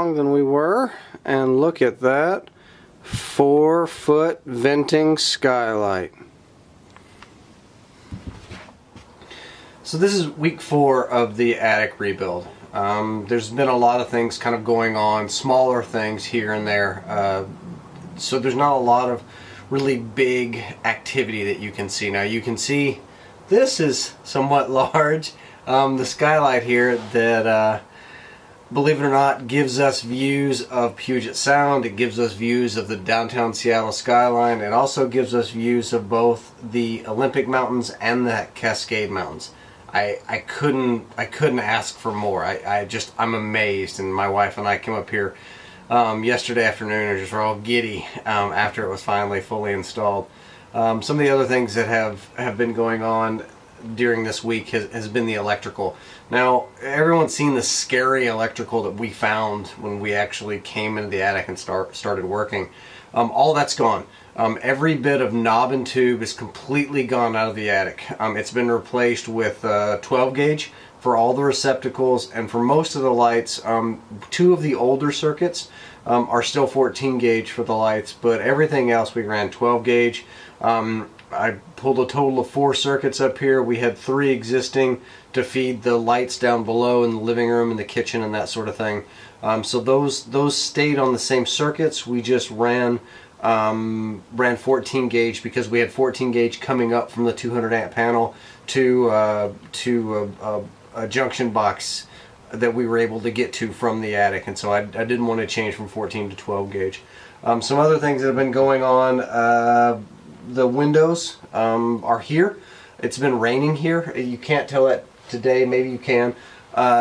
along than we were, and look at that 4-foot venting skylight. So this is week 4 of the attic rebuild. There's been a lot of things kind of going on, smaller things here and there, so there's not a lot of really big activity that you can see. Now you can see this is somewhat large. The skylight here that, believe it or not, gives us views of Puget Sound. It gives us views of the downtown Seattle Skyline. It also gives us views of both the Olympic Mountains and the Cascade Mountains. I couldn't ask for more. I'm amazed, and my wife and I came up here yesterday afternoon and just were all giddy after it was finally fully installed. Some of the other things that have been going on during this week has been the electrical. Now, everyone's seen the scary electrical that we found when we actually came into the attic and started working. All that's gone. Every bit of knob and tube is completely gone out of the attic. It's been replaced with 12 gauge for all the receptacles, and for most of the lights. 2 of the older circuits are still 14 gauge for the lights, but everything else we ran 12 gauge. I pulled a total of 4 circuits up here. We had 3 existing to feed the lights down below in the living room and the kitchen and that sort of thing. So those stayed on the same circuits. We just ran 14 gauge because we had 14 gauge coming up from the 200 amp panel to a junction box that we were able to get to from the attic, and so I didn't want to change from 14 to 12 gauge. Some other things that have been going on. The windows are here. It's been raining here. You can't tell that today, maybe you can.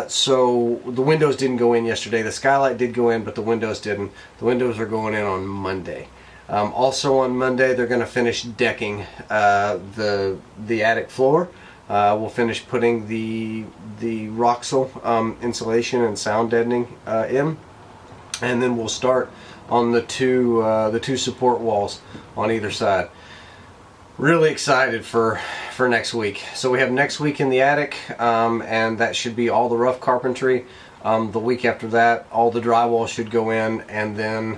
So the windows didn't go in yesterday. The skylight did go in, but the windows didn't. The windows are going in on Monday. Also on Monday they're going to finish decking the attic floor. We'll finish putting the Roxel insulation and sound deadening in, and then we'll start on the two support walls on either side. Really excited for next week. So we have next week in the attic, and that should be all the rough carpentry. The week after that, all the drywall should go in, and then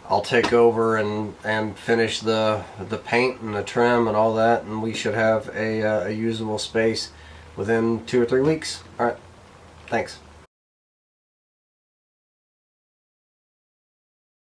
I'll take over and finish the paint and the trim and all that, and we should have a usable space within 2 or 3 weeks. All right, thanks.